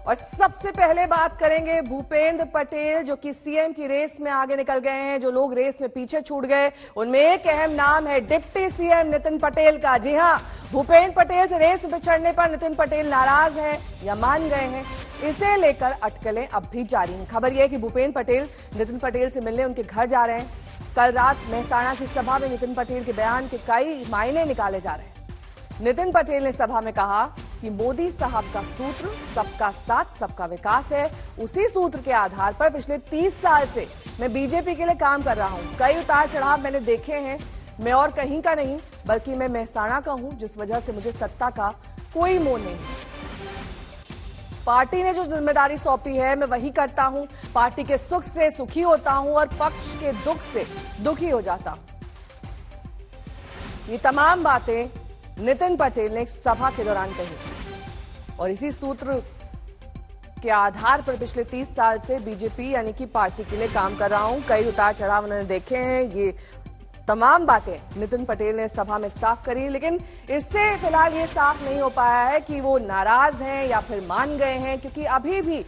और सबसे पहले बात करेंगे भूपेंद्र पटेल, जो कि सीएम की रेस में आगे निकल गए हैं। जो लोग रेस में पीछे छूट गए, उनमें एक अहम नाम है डिप्टी सीएम नितिन पटेल का। जी हां, भूपेंद्र पटेल से रेस में चढ़ने पर नितिन पटेल नाराज हैं या मान गए हैं, इसे लेकर अटकलें अब भी जारी हैं। खबर यह है कि भूपेंद्र पटेल नितिन पटेल से मिलने उनके घर जा रहे हैं। कल रात मेहसाणा की सभा में नितिन पटेल के बयान के कई मायने निकाले जा रहे हैं। नितिन पटेल ने सभा में कहा कि मोदी साहब का सूत्र सबका साथ सबका विकास है। उसी सूत्र के आधार पर पिछले 30 साल से मैं बीजेपी के लिए काम कर रहा हूं। कई उतार चढ़ाव मैंने देखे हैं। मैं और कहीं का नहीं, बल्कि मैं मेहसाणा का हूं, जिस वजह से मुझे सत्ता का कोई मोह नहीं। पार्टी ने जो जिम्मेदारी सौंपी है मैं वही करता हूं। पार्टी के सुख से सुखी होता हूं और पक्ष के दुख से दुखी हो जाता हूं। ये तमाम बातें नितिन पटेल ने सभा के दौरान कही और इसी सूत्र के आधार पर पिछले 30 साल से बीजेपी यानी कि पार्टी के लिए काम कर रहा हूं। कई उतार चढ़ाव उन्होंने देखे हैं। ये तमाम बातें नितिन पटेल ने सभा में साफ करी, लेकिन इससे फिलहाल ये साफ नहीं हो पाया है कि वो नाराज हैं या फिर मान गए हैं, क्योंकि अभी भी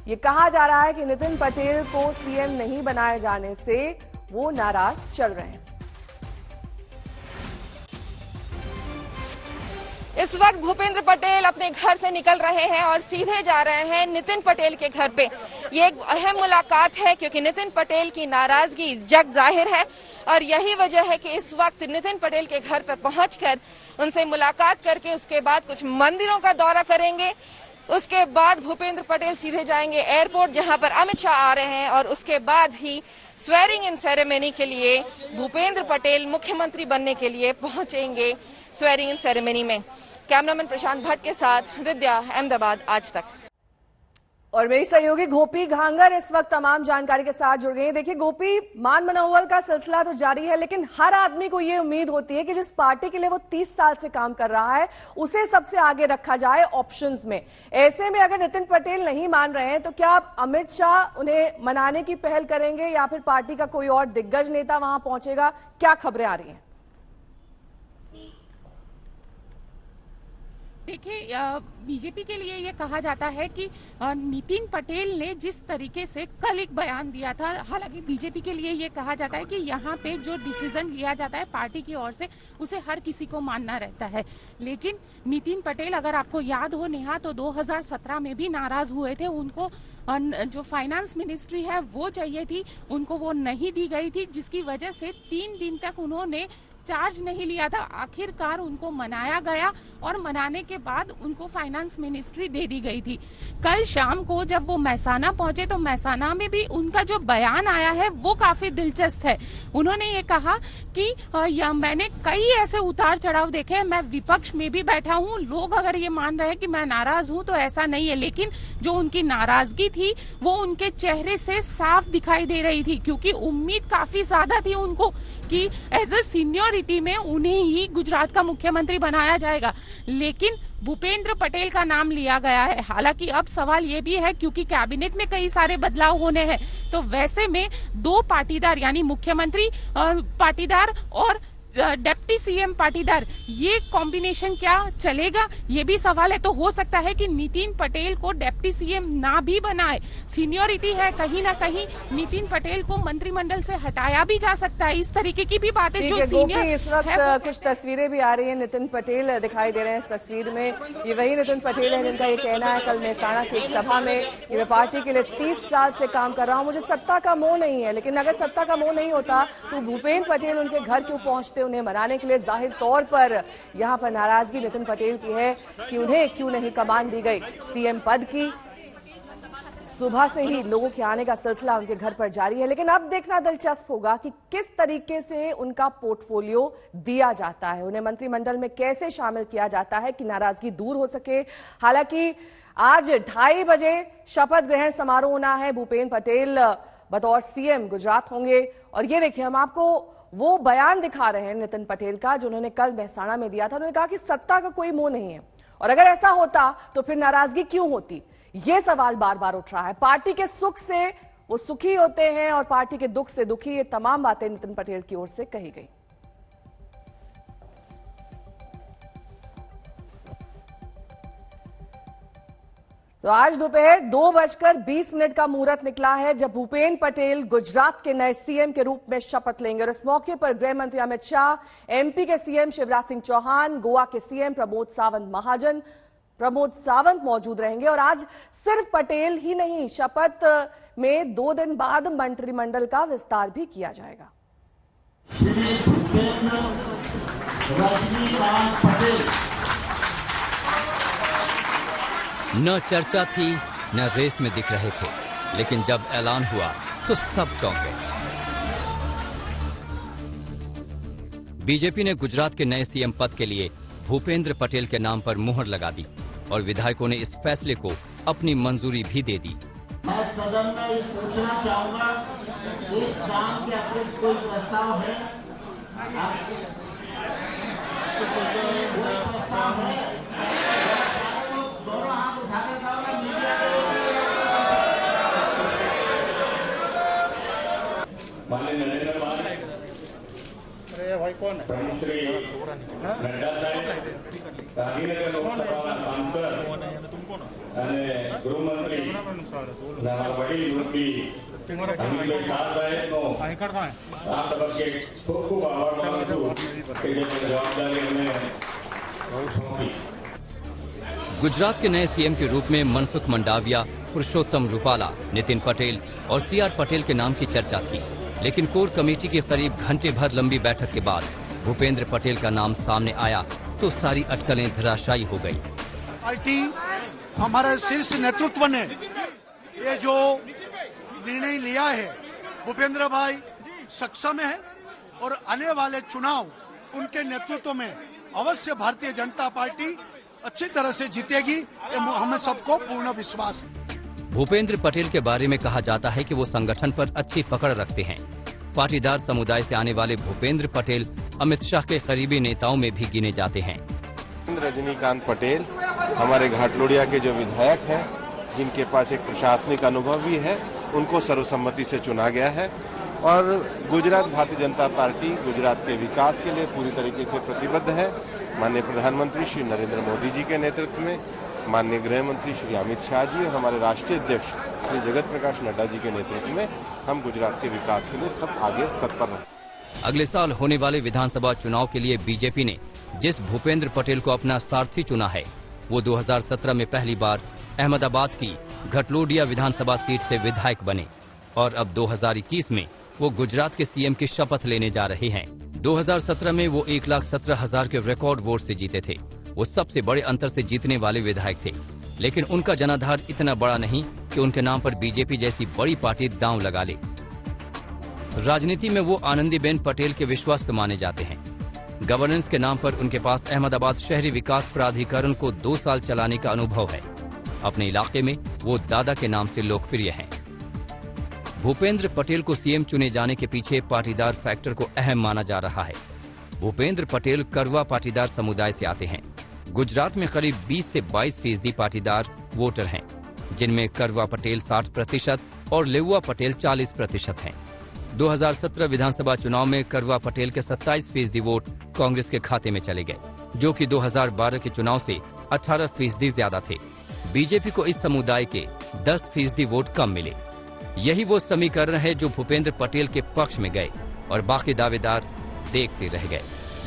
ये कहा जा रहा है कि नितिन पटेल को सीएम नहीं बनाए जाने से वो नाराज चल रहे हैं। इस वक्त भूपेंद्र पटेल अपने घर से निकल रहे हैं और सीधे जा रहे हैं नितिन पटेल के घर पे। ये एक अहम मुलाकात है क्योंकि नितिन पटेल की नाराजगी जग जाहिर है और यही वजह है कि इस वक्त नितिन पटेल के घर पर पहुंचकर उनसे मुलाकात करके उसके बाद कुछ मंदिरों का दौरा करेंगे। उसके बाद भूपेंद्र पटेल सीधे जाएंगे एयरपोर्ट, जहां पर अमित शाह आ रहे हैं, और उसके बाद ही स्वेरिंग इन सेरेमनी के लिए भूपेंद्र पटेल मुख्यमंत्री बनने के लिए पहुंचेंगे स्वेरिंग इन सेरेमनी में। कैमरामैन प्रशांत भट्ट के साथ विद्या, अहमदाबाद, आज तक। और मेरी सहयोगी गोपी घांगर इस वक्त तमाम जानकारी के साथ जुड़ गई हैं। देखिए गोपी, मान मनोवल का सिलसिला तो जारी है, लेकिन हर आदमी को ये उम्मीद होती है कि जिस पार्टी के लिए वो 30 साल से काम कर रहा है उसे सबसे आगे रखा जाए ऑप्शंस में। ऐसे में अगर नितिन पटेल नहीं मान रहे हैं तो क्या अमित शाह उन्हें मनाने की पहल करेंगे या फिर पार्टी का कोई और दिग्गज नेता वहां पहुंचेगा? क्या खबरें आ रही हैं? देखिए, बीजेपी के लिए ये कहा जाता है कि नितिन पटेल ने जिस तरीके से कल एक बयान दिया था, हालांकि बीजेपी के लिए ये कहा जाता है कि यहाँ पे जो डिसीजन लिया जाता है पार्टी की ओर से उसे हर किसी को मानना रहता है। लेकिन नितिन पटेल, अगर आपको याद हो नेहा, तो 2017 में भी नाराज हुए थे। उनको जो फाइनेंस मिनिस्ट्री है वो चाहिए थी, उनको वो नहीं दी गई थी, जिसकी वजह से 3 दिन तक उन्होंने चार्ज नहीं लिया था। आखिरकार उनको मनाया गया और मनाने के बाद उनको फाइनेंस मिनिस्ट्री दे दी गई थी। कल शाम को जब वो मेहसाणा पहुंचे तो मेहसाणा में भी उनका जो बयान आया है वो काफी दिलचस्प है। उन्होंने ये कहा कि मैंने कई ऐसे उतार चढ़ाव देखे हैं, मैं विपक्ष में भी बैठा हूं, लोग अगर ये मान रहे हैं कि मैं नाराज हूं तो ऐसा नहीं है, लेकिन जो उनकी नाराजगी थी वो उनके चेहरे से साफ दिखाई दे रही थी, क्योंकि उम्मीद काफी ज्यादा थी उनको कि एज ए सीनियरिटी में उन्हें ही गुजरात का मुख्यमंत्री बनाया जाएगा। लेकिन भूपेंद्र पटेल का नाम लिया गया है। हालांकि अब सवाल ये भी है, क्योंकि कैबिनेट में कई सारे बदलाव होने हैं, तो वैसे में 2 पाटीदार यानी मुख्यमंत्री पाटीदार और डिप्टी सीएम पाटीदार, ये कॉम्बिनेशन क्या चलेगा, ये भी सवाल है। तो हो सकता है कि नितिन पटेल को डिप्टी सीएम ना भी बनाए। सीनियरिटी है, कहीं ना कहीं नितिन पटेल को मंत्रिमंडल से हटाया भी जा सकता है। इस तरीके की भी बातें जो सीनियर इस वक्त कुछ तस्वीरें भी आ रही हैं। नितिन पटेल दिखाई दे रहे हैं इस तस्वीर में। ये वही नितिन पटेल है जिनका ये कहना है कल मेहसाणा की एक सभा में कि मैं पार्टी के लिए 30 साल से काम कर रहा हूं, मुझे सत्ता का मोह नहीं है। लेकिन अगर सत्ता का मोह नहीं होता तो भूपेंद्र पटेल उनके घर क्यों पहुंचते उन्हें मनाने के लिए? जाहिर तौर पर यहां पर नाराजगी नितिन पटेल की है कि उन्हें क्यों नहीं कमान दी गई सीएम पद की। सुबह से ही लोगों के आने का सिलसिला उनके घर पर जारी है, लेकिन अब देखना दिलचस्प होगा कि किस तरीके से उनका पोर्टफोलियो दिया जाता है, उन्हें मंत्रिमंडल में कैसे शामिल किया जाता है कि नाराजगी दूर हो सके। हालांकि आज 2:30 बजे शपथ ग्रहण समारोह होना है। भूपेंद्र पटेल बतौर सीएम गुजरात होंगे और ये देखिए, हम आपको वो बयान दिखा रहे हैं नितिन पटेल का जो उन्होंने कल मेहसाणा में दिया था। उन्होंने कहा कि सत्ता का कोई मोह नहीं है, और अगर ऐसा होता तो फिर नाराजगी क्यों होती? ये सवाल बार बार उठ रहा है। पार्टी के सुख से वो सुखी होते हैं और पार्टी के दुख से दुखी। ये तमाम बातें नितिन पटेल की ओर से कही गई। तो आज दोपहर 2:20 का मुहूर्त निकला है जब भूपेन्द्र पटेल गुजरात के नए सीएम के रूप में शपथ लेंगे और इस मौके पर गृह मंत्री अमित शाह, एमपी के सीएम शिवराज सिंह चौहान, गोवा के सीएम प्रमोद सावंत मौजूद रहेंगे। और आज सिर्फ पटेल ही नहीं, शपथ में 2 दिन बाद मंत्रिमंडल का विस्तार भी किया जाएगा। न चर्चा थी न रेस में दिख रहे थे, लेकिन जब ऐलान हुआ तो सब चौंक गए। बीजेपी ने गुजरात के नए सीएम पद के लिए भूपेन्द्र पटेल के नाम पर मुहर लगा दी और विधायकों ने इस फैसले को अपनी मंजूरी भी दे दी। मैं सदन में ये पूछना चाहूंगा, इस काम के अतिरिक्त कोई प्रस्ताव है? कोई प्रस्ताव है? सारे लोग दोनों हाथ उठाकर सामने मीडिया माननीय नरेंद्र भाई, भाई कौन है? श्री नड्डा साहेब, गांधीनगर लोकसभा सांसद અને ગૃહમંત્રી વડીલ મંત્રી અમિત શાહ સાહેબનો આ તબક્કે ખૂબ ખૂબ આભાર માનું છું કે જેમણે જવાબદારી અમને સોંપી। गुजरात के नए सीएम के रूप में मनसुख मंडाविया, पुरुषोत्तम रूपाला, नितिन पटेल और सीआर पटेल के नाम की चर्चा थी, लेकिन कोर कमेटी की करीब घंटे भर लंबी बैठक के बाद भूपेन्द्र पटेल का नाम सामने आया तो सारी अटकलें धराशायी हो गई। पार्टी हमारे शीर्ष नेतृत्व ने ये जो निर्णय लिया है, भूपेन्द्र भाई सक्षम है और आने वाले चुनाव उनके नेतृत्व में अवश्य भारतीय जनता पार्टी अच्छी तरह से जीतेगी, हमें सबको पूर्ण विश्वास है। भूपेन्द्र पटेल के बारे में कहा जाता है कि वो संगठन पर अच्छी पकड़ रखते हैं। पाटीदार समुदाय से आने वाले भूपेन्द्र पटेल अमित शाह के करीबी नेताओं में भी गिने जाते हैं। रजनीकांत पटेल हमारे घाटलोडिया के जो विधायक हैं, जिनके पास एक प्रशासनिक अनुभव भी है, उनको सर्वसम्मति से चुना गया है और गुजरात भारतीय जनता पार्टी गुजरात के विकास के लिए पूरी तरीके से प्रतिबद्ध है। माननीय प्रधानमंत्री श्री नरेंद्र मोदी जी के नेतृत्व में, माननीय गृह मंत्री श्री अमित शाह जी और हमारे राष्ट्रीय अध्यक्ष श्री जगत प्रकाश नड्डा जी के नेतृत्व में हम गुजरात के विकास के लिए सब आगे तत्पर हैं। अगले साल होने वाले विधानसभा चुनाव के लिए बीजेपी ने जिस भूपेन्द्र पटेल को अपना सारथी चुना है, वो 2017 में पहली बार अहमदाबाद की घटलोडिया विधानसभा सीट से विधायक बने और अब 2021 में वो गुजरात के सीएम की शपथ लेने जा रहे हैं। 2017 में वो 1,17,000 के रिकॉर्ड वोट से जीते थे। वो सबसे बड़े अंतर से जीतने वाले विधायक थे, लेकिन उनका जनाधार इतना बड़ा नहीं कि उनके नाम पर बीजेपी जैसी बड़ी पार्टी दांव लगा ले। राजनीति में वो आनंदीबेन पटेल के विश्वस्त माने जाते हैं। गवर्नेंस के नाम पर उनके पास अहमदाबाद शहरी विकास प्राधिकरण को 2 साल चलाने का अनुभव है। अपने इलाके में वो दादा के नाम से लोकप्रिय हैं। भूपेन्द्र पटेल को सीएम चुने जाने के पीछे पाटीदार फैक्टर को अहम माना जा रहा है। भूपेन्द्र पटेल करवा पाटीदार समुदाय से आते हैं। गुजरात में करीब 20 से 22% पाटीदार वोटर हैं, जिनमें करवा पटेल 60% और लेउआ पटेल 40% हैं। 2017 विधानसभा चुनाव में करवा पटेल के 27% वोट कांग्रेस के खाते में चले गए, जो कि 2012 के चुनाव से 18% ज्यादा थे। बीजेपी को इस समुदाय के 10% वोट कम मिले। यही वो समीकरण है जो भूपेन्द्र पटेल के पक्ष में गए और बाकी दावेदार देखते रह गए।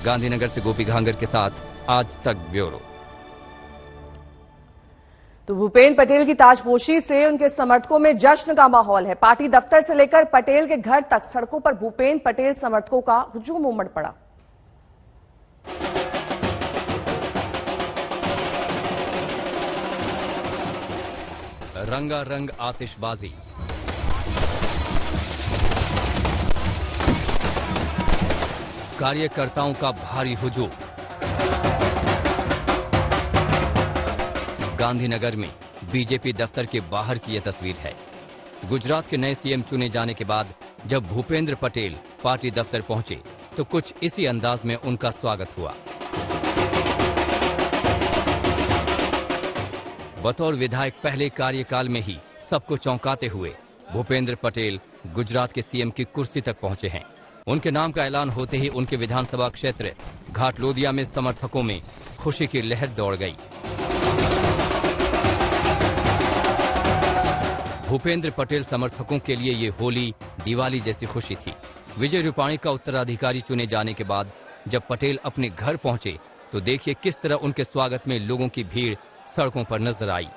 गांधीनगर से गोपी घांगर के साथ आज तक ब्यूरो। तो भूपेन्द्र पटेल की ताजपोशी से उनके समर्थकों में जश्न का माहौल है। पार्टी दफ्तर से लेकर पटेल के घर तक सड़कों पर भूपेन्द्र पटेल समर्थकों का हुजूम उमड़ पड़ा। रंगारंग आतिशबाजी, कार्यकर्ताओं का भारी हुजूम। गांधीनगर में बीजेपी दफ्तर के बाहर की यह तस्वीर है। गुजरात के नए सीएम चुने जाने के बाद जब भूपेन्द्र पटेल पार्टी दफ्तर पहुंचे तो कुछ इसी अंदाज में उनका स्वागत हुआ। बतौर विधायक पहले कार्यकाल में ही सबको चौंकाते हुए भूपेन्द्र पटेल गुजरात के सीएम की कुर्सी तक पहुंचे हैं। उनके नाम का ऐलान होते ही उनके विधानसभा क्षेत्र घाटलोदिया में समर्थकों में खुशी की लहर दौड़ गई। भूपेंद्र पटेल समर्थकों के लिए ये होली दिवाली जैसी खुशी थी। विजय रूपाणी का उत्तराधिकारी चुने जाने के बाद जब पटेल अपने घर पहुंचे तो देखिए किस तरह उनके स्वागत में लोगों की भीड़ सड़कों पर नजर आई।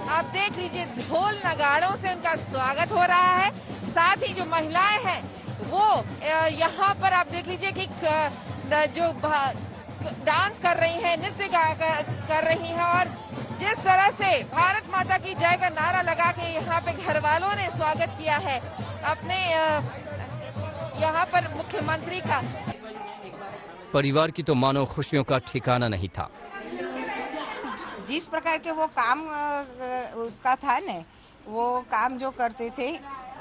आप देख लीजिए, ढोल नगाड़ों से उनका स्वागत हो रहा है। साथ ही जो महिलाएं हैं वो यहाँ पर आप देख लीजिए कि जो डांस कर रही हैं, नृत्य कर रही हैं और जिस तरह से भारत माता की जय का नारा लगा के यहाँ पे घर वालों ने स्वागत किया है अपने यहाँ पर मुख्यमंत्री का। परिवार की तो मानो खुशियों का ठिकाना नहीं था। जिस प्रकार के वो काम उसका था न, वो काम जो करते थे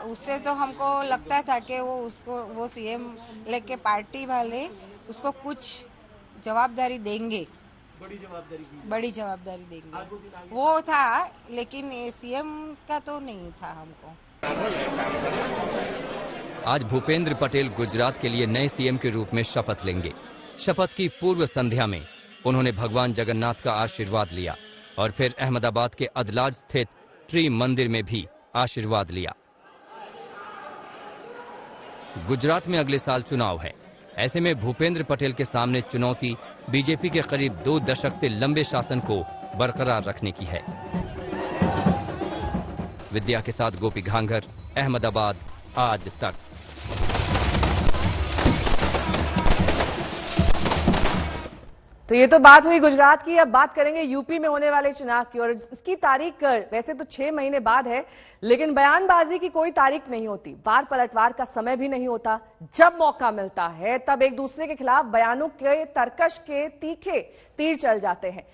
उससे तो हमको लगता था कि वो सीएम लेके पार्टी वाले उसको कुछ जवाबदारी देंगे, बड़ी जवाबदारी देंगे, वो था। लेकिन सीएम का तो नहीं था हमको। आज भूपेंद्र पटेल गुजरात के लिए नए सीएम के रूप में शपथ लेंगे। शपथ की पूर्व संध्या में उन्होंने भगवान जगन्नाथ का आशीर्वाद लिया और फिर अहमदाबाद के अदलाज स्थित ट्री मंदिर में भी आशीर्वाद लिया। गुजरात में अगले साल चुनाव है। ऐसे में भूपेंद्र पटेल के सामने चुनौती बीजेपी के करीब 2 दशक से लंबे शासन को बरकरार रखने की है। विद्या के साथ गोपी घांगर, अहमदाबाद, आज तक। तो ये तो बात हुई गुजरात की। अब बात करेंगे यूपी में होने वाले चुनाव की। और इसकी तारीख वैसे तो 6 महीने बाद है, लेकिन बयानबाजी की कोई तारीख नहीं होती, वार पलटवार का समय भी नहीं होता। जब मौका मिलता है तब एक दूसरे के खिलाफ बयानों के तर्कश के तीखे तीर चल जाते हैं।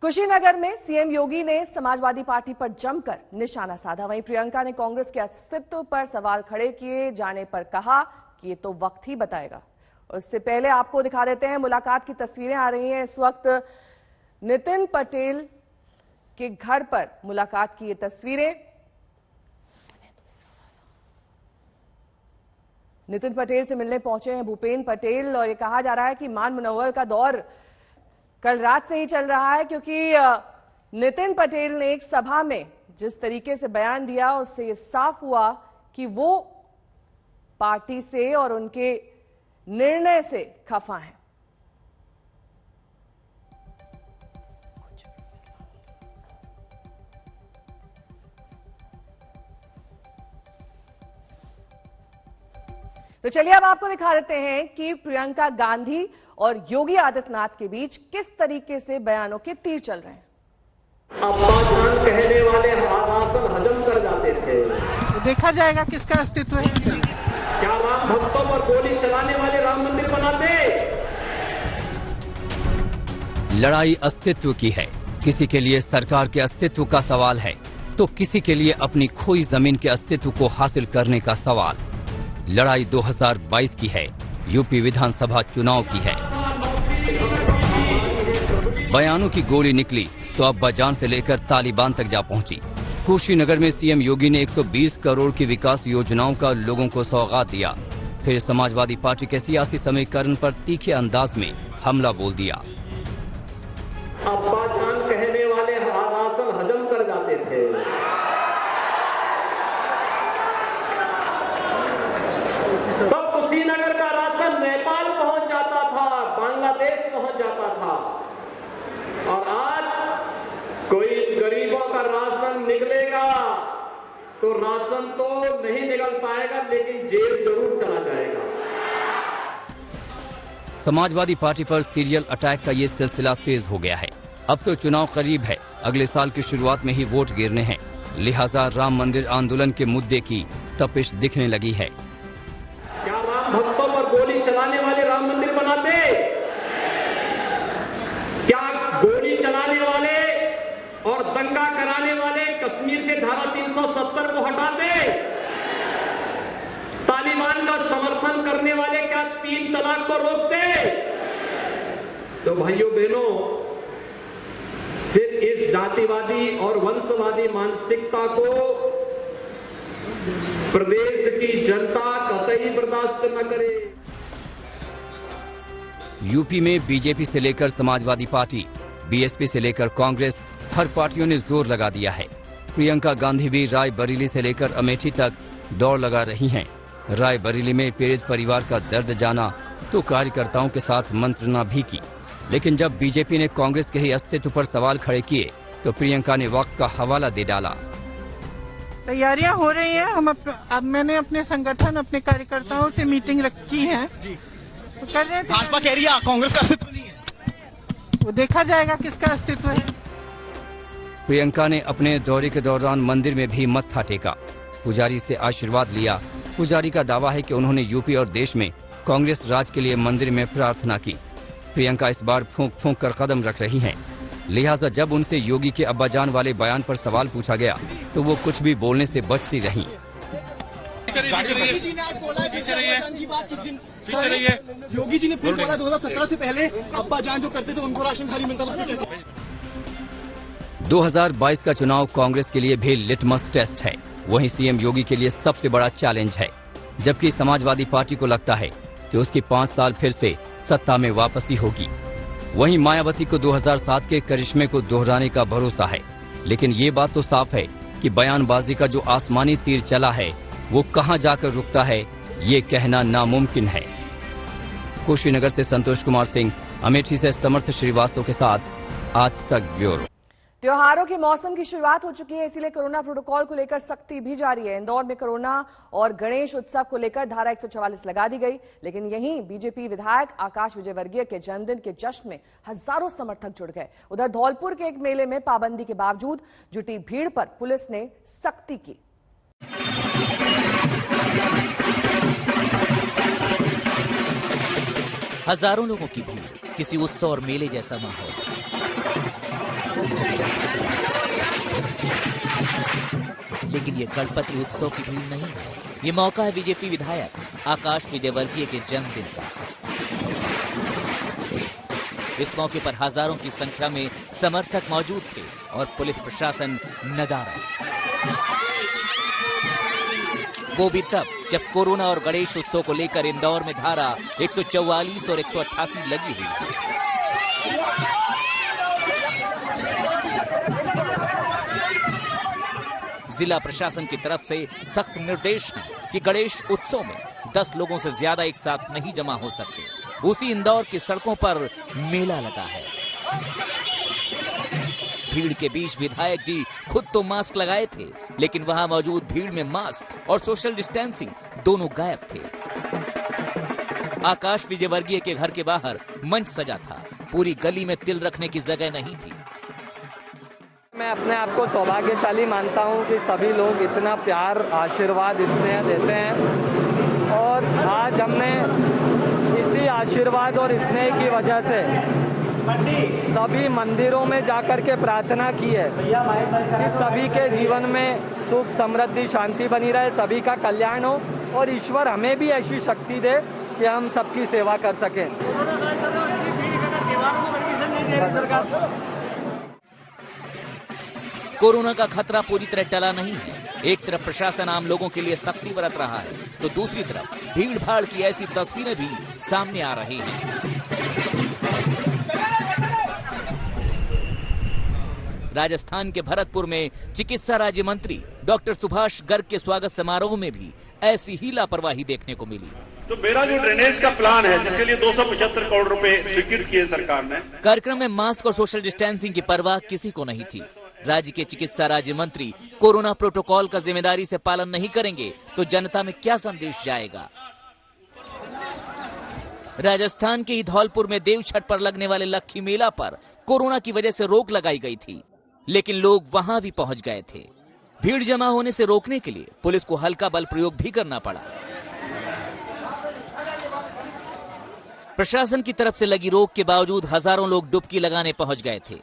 कुशीनगर में सीएम योगी ने समाजवादी पार्टी पर जमकर निशाना साधा। वहीं प्रियंका ने कांग्रेस के अस्तित्व पर सवाल खड़े किए जाने पर कहा कि ये तो वक्त ही बताएगा। उससे पहले आपको दिखा देते हैं, मुलाकात की तस्वीरें आ रही हैं इस वक्त। नितिन पटेल के घर पर मुलाकात की ये तस्वीरें। नितिन पटेल से मिलने पहुंचे हैं भूपेंद्र पटेल और ये कहा जा रहा है कि मान मुनव्वर का दौर कल रात से ही चल रहा है, क्योंकि नितिन पटेल ने एक सभा में जिस तरीके से बयान दिया उससे ये साफ हुआ कि वो पार्टी से और उनके निर्णय से खफा है। तो चलिए अब आपको दिखा देते हैं कि प्रियंका गांधी और योगी आदित्यनाथ के बीच किस तरीके से बयानों के तीर चल रहे हैं। अब्बाजान कहने वाले आसन हजम कर जाते थे, तो देखा जाएगा किसका अस्तित्व है। क्या राम भक्तों पर गोली चलाने वाले राम मंदिर बनाते? लड़ाई अस्तित्व की है। किसी के लिए सरकार के अस्तित्व का सवाल है तो किसी के लिए अपनी खोई जमीन के अस्तित्व को हासिल करने का सवाल। लड़ाई 2022 की है, यूपी विधानसभा चुनाव की है। बयानों की गोली निकली तो अब्बाजान से लेकर तालिबान तक जा पहुंची। कुशीनगर में सीएम योगी ने 120 करोड़ की विकास योजनाओं का लोगों को सौगात दिया। फिर समाजवादी पार्टी के सियासी समीकरण पर तीखे अंदाज में हमला बोल दिया। अब्बाजान कहने वाले आसन हजम कर जाते थे। तब कुशीनगर का राशन नेपाल पहुंच जाता था, बांग्लादेश पहुंच जाता था, और आज कोई गरीबों का राशन निकलेगा तो राशन तो नहीं निकल पाएगा, लेकिन जेल जरूर चला जाएगा। समाजवादी पार्टी पर सीरियल अटैक का ये सिलसिला तेज हो गया है। अब तो चुनाव करीब है, अगले साल की शुरुआत में ही वोट गिरने हैं, लिहाजा राम मंदिर आंदोलन के मुद्दे की तपिश दिखने लगी है। क्या राम भक्तों पर गोली चलाने वाले राम मंदिर बनाते? क्या गोली चलाने वाले और दंगा कराने वाले कश्मीर से धारा 370 को हटाते? तालिबान का समर्थन करने वाले क्या 3 तलाक को रोकते? तो भाइयों बहनों, फिर इस जातिवादी और वंशवादी मानसिकता को प्रदेश की जनता कतई बर्दाश्त न करे। यूपी में बीजेपी से लेकर समाजवादी पार्टी, बीएसपी से लेकर कांग्रेस, हर पार्टियों ने जोर लगा दिया है। प्रियंका गांधी भी रायबरेली से लेकर अमेठी तक दौड़ लगा रही हैं। रायबरेली में पीड़ित परिवार का दर्द जाना तो कार्यकर्ताओं के साथ मंत्रणा भी की, लेकिन जब बीजेपी ने कांग्रेस के ही अस्तित्व पर सवाल खड़े किए तो प्रियंका ने वक्त का हवाला दे डाला। तैयारियां हो रही हैं। अब मैंने अपने संगठन, अपने कार्यकर्ताओं से मीटिंग रखी है जी। तो कर रहे हैं। भाजपा कह रही है कांग्रेस का अस्तित्व नहीं है, वो देखा जाएगा किसका अस्तित्व है। प्रियंका ने अपने दौरे के दौरान मंदिर में भी मत्था टेका, पुजारी से आशीर्वाद लिया। पुजारी का दावा है कि उन्होंने यूपी और देश में कांग्रेस राज के लिए मंदिर में प्रार्थना की। प्रियंका इस बार फूंक फूंक कर कदम रख रही हैं, लिहाजा जब उनसे योगी के अब्बाजान वाले बयान पर सवाल पूछा गया तो वो कुछ भी बोलने से बचती रहीं। योगी जी ने फिर बोला 2017 से पहले अब्बाजान जो करते थे उनको राशन खाली मिलता था। 2022 का चुनाव कांग्रेस के लिए भी लिटमस टेस्ट है, वहीं सीएम योगी के लिए सबसे बड़ा चैलेंज है। जबकि समाजवादी पार्टी को लगता है कि उसकी 5 साल फिर से सत्ता में वापसी होगी। वहीं मायावती को 2007 के करिश्मे को दोहराने का भरोसा है, लेकिन ये बात तो साफ है कि बयानबाजी का जो आसमानी तीर चला है वो कहां जाकर रुकता है ये कहना नामुमकिन है। कुशीनगर से संतोष कुमार सिंह, अमेठी से समर्थ श्रीवास्तव के साथ आज तक ब्यूरो। त्योहारों के मौसम की शुरुआत हो चुकी है, इसीलिए कोरोना प्रोटोकॉल को लेकर सख्ती भी जारी है। इंदौर में कोरोना और गणेश उत्सव को लेकर धारा 144 लगा दी गई, लेकिन यहीं बीजेपी विधायक आकाश विजयवर्गीय के जन्मदिन के जश्न में हजारों समर्थक जुड़ गए। उधर धौलपुर के एक मेले में पाबंदी के बावजूद जुटी भीड़ पर पुलिस ने सख्ती की। हजारों लोगों की भीड़, किसी उत्सव और मेले जैसा माहौल। लेकिन ये गणपति उत्सव की भीड़ नहीं है, ये मौका है बीजेपी विधायक आकाश विजयवर्गीय के जन्मदिन का। इस मौके पर हजारों की संख्या में समर्थक मौजूद थे और पुलिस प्रशासन नदारा। वो भी तब जब कोरोना और गणेश उत्सव को लेकर इंदौर में धारा 144 और 188 लगी हुई है। जिला प्रशासन की तरफ से सख्त निर्देश है कि गणेश उत्सव में 10 लोगों से ज्यादा एक साथ नहीं जमा हो सकते। उसी इंदौर की सड़कों पर मेला लगा है। भीड़ के बीच विधायक जी खुद तो मास्क लगाए थे, लेकिन वहां मौजूद भीड़ में मास्क और सोशल डिस्टेंसिंग दोनों गायब थे। आकाश विजयवर्गीय के घर के बाहर मंच सजा था, पूरी गली में तिल रखने की जगह नहीं थी। मैं अपने आप को सौभाग्यशाली मानता हूं कि सभी लोग इतना प्यार, आशीर्वाद, स्नेह देते हैं और आज हमने इसी आशीर्वाद और स्नेह की वजह से सभी मंदिरों में जाकर के प्रार्थना की है कि सभी के जीवन में सुख, समृद्धि, शांति बनी रहे, सभी का कल्याण हो और ईश्वर हमें भी ऐसी शक्ति दे कि हम सबकी सेवा कर सकें। कोरोना का खतरा पूरी तरह टला नहीं है। एक तरफ प्रशासन आम लोगों के लिए सख्ती बरत रहा है, तो दूसरी तरफ भीड़ भाड़ की ऐसी तस्वीरें भी सामने आ रही हैं। राजस्थान के भरतपुर में चिकित्सा राज्य मंत्री डॉक्टर सुभाष गर्ग के स्वागत समारोह में भी ऐसी ही लापरवाही देखने को मिली। तो मेरा जो ड्रेनेज का प्लान है, जिसके लिए 275 करोड़ रुपए स्वीकृत किए सरकार ने। कार्यक्रम में मास्क और सोशल डिस्टेंसिंग की परवाह किसी को नहीं थी। राज्य के चिकित्सा राज्य मंत्री कोरोना प्रोटोकॉल का जिम्मेदारी से पालन नहीं करेंगे तो जनता में क्या संदेश जाएगा। राजस्थान के ही धौलपुर में देव छठ पर लगने वाले लक्खी मेला पर कोरोना की वजह से रोक लगाई गई थी, लेकिन लोग वहां भी पहुंच गए थे। भीड़ जमा होने से रोकने के लिए पुलिस को हल्का बल प्रयोग भी करना पड़ा। प्रशासन की तरफ से लगी रोक के बावजूद हजारों लोग डुबकी लगाने पहुंच गए थे।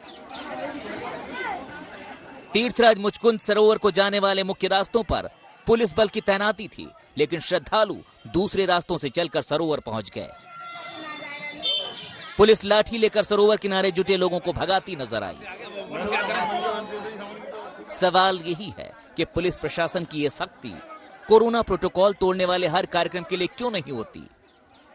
तीर्थराज मुचकुंद सरोवर को जाने वाले मुख्य रास्तों पर पुलिस बल की तैनाती थी, लेकिन श्रद्धालु दूसरे रास्तों से चलकर सरोवर पहुंच गए। पुलिस लाठी लेकर सरोवर किनारे जुटे लोगों को भगाती नजर आई। सवाल यही है कि पुलिस प्रशासन की यह सख्ती कोरोना प्रोटोकॉल तोड़ने वाले हर कार्यक्रम के लिए क्यों नहीं होती।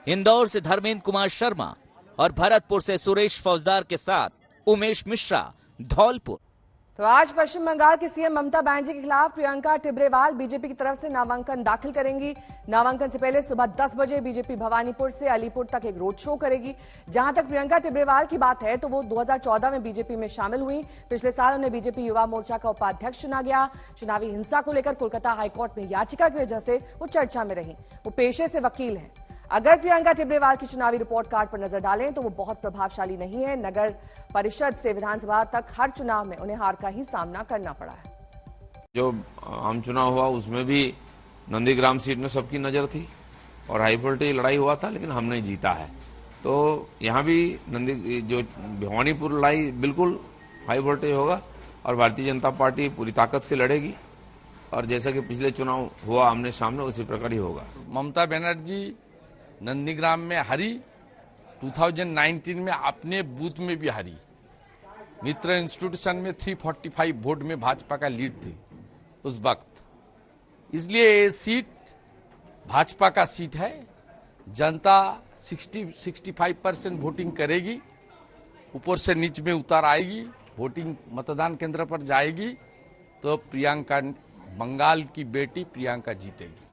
इंदौर से धर्मेंद्र कुमार शर्मा और भरतपुर से सुरेश फौजदार के साथ उमेश मिश्रा, धौलपुर। तो आज पश्चिम बंगाल की सीएम ममता बनर्जी के खिलाफ प्रियंका टिब्रेवाल बीजेपी की तरफ से नामांकन दाखिल करेंगी। नामांकन से पहले सुबह 10 बजे बीजेपी भवानीपुर से अलीपुर तक एक रोड शो करेगी। जहां तक प्रियंका टिब्रेवाल की बात है तो वो 2014 में बीजेपी में शामिल हुई। पिछले साल उन्हें बीजेपी युवा मोर्चा का उपाध्यक्ष चुना गया। चुनावी हिंसा को लेकर कोलकाता हाईकोर्ट में याचिका की वजह से वो चर्चा में रही। वो पेशे से वकील हैं। अगर प्रियंका टिब्रेवाल की चुनावी रिपोर्ट कार्ड पर नजर डालें तो वो बहुत प्रभावशाली नहीं है। नगर परिषद से विधानसभा तक हर चुनाव में उन्हें हार का ही सामना करना पड़ा है। जो आम चुनाव हुआ उसमें भी नंदीग्राम सीट में सबकी नजर थी और हाई वोल्टेज लड़ाई हुआ था, लेकिन हमने जीता है। तो यहाँ भी जो भवानीपुर लड़ाई बिल्कुल हाई वोल्टेज होगा और भारतीय जनता पार्टी पूरी ताकत से लड़ेगी और जैसा कि पिछले चुनाव हुआ आमने सामने उसी प्रकार ही होगा। ममता बनर्जी नंदीग्राम में हारी, 2019 में अपने बूथ में भी हारी। मित्र इंस्टीट्यूशन में 345 वोट में भाजपा का लीड थी उस वक्त, इसलिए ये सीट भाजपा का सीट है। जनता 60-65% वोटिंग करेगी, ऊपर से नीचे में उतार आएगी, वोटिंग मतदान केंद्र पर जाएगी तो प्रियंका, बंगाल की बेटी प्रियंका जीतेगी।